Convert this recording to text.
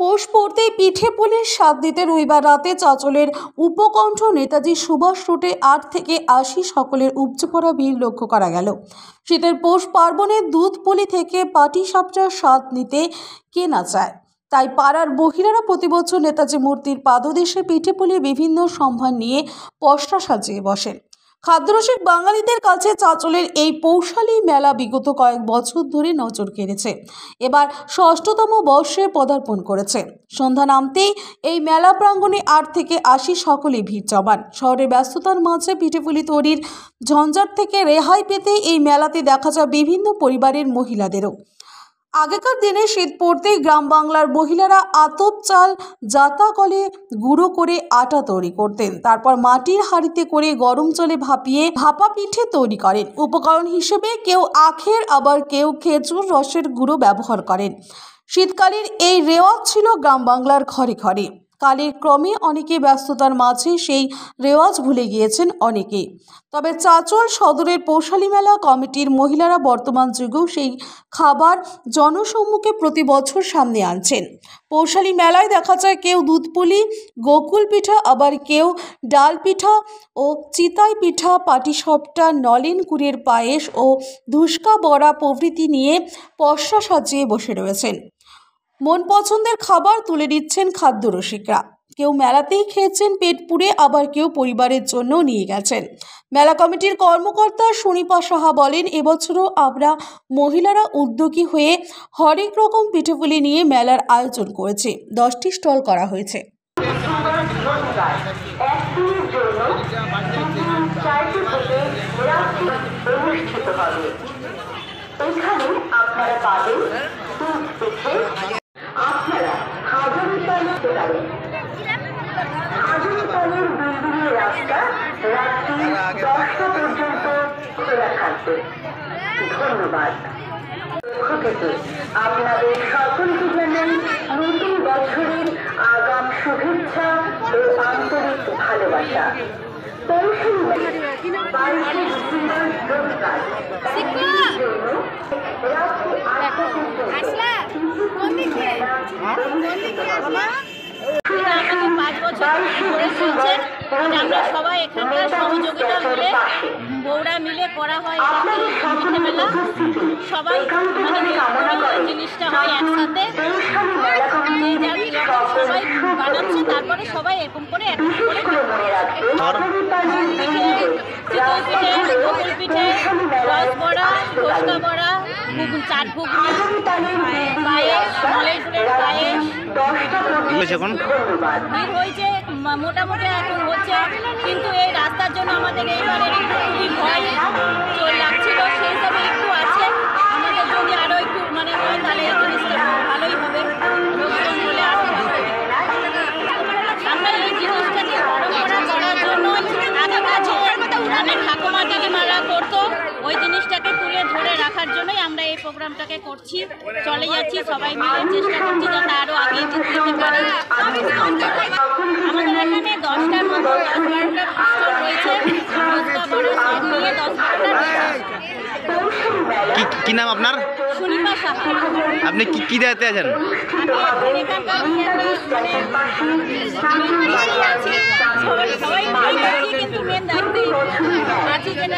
পৌষ পড়তেই পিঠে পুলির স্বাদ দিতে রবিবার রাতে চাঁচলের উপকণ্ঠ নেতাজি সুভাষ রোডে 8 থেকে 80 সকলের উপচে পড়া ভিড় লক্ষ্য করা গেল। শীতের পৌষ পার্বণে দুধ পুলি থেকে পাটিসাপটার স্বাদ নিতে কে না চায়, তাই পাড়ার মহিলারা প্রতি বছর নেতাজি মূর্তির পাদদেশে পিঠে পুলি বিভিন্ন সম্ভার নিয়ে পসরা সাজিয়ে বসেন। খাদ্যরসিক বাঙালিদের কাছে চাঁচলের এই পৌষালী মেলা বিগত কয়েক বছর ধরে নজর কেড়েছে। এবার ৬ষ্ঠতম বর্ষে পদার্পণ করেছে। সন্ধ্যা নামতেই এই মেলা প্রাঙ্গণে 8 থেকে 80 সকলেই ভিড় জমান। শহরের ব্যস্ততার মাঝে পিঠেপুলি তৈরির ঝঞ্ঝাট থেকে রেহাই পেতে এই মেলাতে দেখা যায় বিভিন্ন পরিবারের মহিলাদেরও। আগেকার দিনে শীত পড়তেই গ্রাম বাংলার মহিলারা আতপ চাল জাতা কলে গুঁড়ো করে আটা তৈরি করতেন, তারপর মাটির হাঁড়িতে করে গরম জলে ভাপিয়ে ভাপা পিঠে তৈরি করেন। উপকরণ হিসেবে কেউ আখের আবার কেউ খেজুর রসের গুঁড়ো ব্যবহার করেন। শীতকালের এই রেওয়াজ ছিল গ্রাম বাংলার ঘরে ঘরে। কালের ক্রমে অনেকে ব্যস্ততার মাঝে সেই রেওয়াজ ভুলে গিয়েছেন অনেকেই। তবে চাঁচল সদরের পৌষালী মেলা কমিটির মহিলারা বর্তমান যুগেও সেই খাবার জনসম্মুখে প্রতি বছর সামনে আনছেন। পৌষালী মেলায় দেখা যায় কেউ দুধ পুলি, গোকুল পিঠা, আবার কেউ ডাল পিঠা ও চিতাই পিঠা, পাটিসাপটা, নলেন গুড়ের পায়েস ও ধুসকা বড়া প্রভৃতি নিয়ে পসরা সাজিয়ে বসে রয়েছেন। মন পছন্দের খাবার তুলে দিচ্ছেন খাদ্যরসিকরা। কেউ মেলাতেই খেয়েছেন পেট পুড়ে, আবার কেউ পরিবারের জন্য নিয়ে গেছেন। মেলা কমিটির কর্মকর্তা সুনিপা সাহা বলেন, এবছরও আমরা মহিলারা উদ্যোগী হয়ে হরেক রকম পিঠেপুলি নিয়ে মেলার আয়োজন করেছি। 10টি স্টল করা হয়েছে। আপনারা হাজারি পালে পারেন। হাজারি পালের বিল্ডিংয়ের রাস্তা রাত্রি 10টা পর্যন্ত খোলা থাকবে। ধন্যবাদ। থেকে আপনাদের সকলকে জানাই নতুন বছরের আগাম শুভেচ্ছা ও আন্তরিক ভালোবাসা। পৌষালী 22শে ডিসেম্বর রবিবার জন্য রাত্রি 8টা পর্যন্ত আমাদের 5 বছর ধরে চলছে। আমরা সবাই এখানকার সহযোগিতা মিলে বউরা মিলে করা হয় পিঠে মেলা। সবাই জিনিসটা হয় একসাথে, সবাই বানাচ্ছে, তারপরে সবাই এরকম করে গোকুল পিঠে, রস বড়া, ধোসকা বড়া, চাট ঘুগনি, পায়েস, নলেন গুড়ের পায়েস হয়েছে। মোটামুটি এখন হচ্ছে, কিন্তু এই রাস্তার জন্য আমাদের এইবারে খুবই ভয় লাগছিল। সেই হিসাবে একটু আছে, আমাদের যদি আরও একটু হয় তাহলে এই জিনিসটা ভালোই হবে। লোকজন হলে আরও ভালো। আমরা এই জিনিসটাকে পরম্পরা করার জন্য আগেকার যে গ্রামের ঠাকুমা দিদিমারা করতো, ওই জিনিসটাকে তুলে ধরে রাখার জন্যই আমরা এই প্রোগ্রামটাকে করছি, চলে যাচ্ছি। সবাই মিলে চেষ্টা করছি যাতে আরও আগে যেতে পারি। আমাদের এখানে 10টার মতো 10-12টা স্টল রয়েছে। সব নিয়ে 10-12টা। কি নাম আপনার? সুনিপা সাহা। আপনি কি দায়িত্বে আছেন? আমি এখানকার সবাই কিন্তু মেন দায়িত্বে আছি, যেটা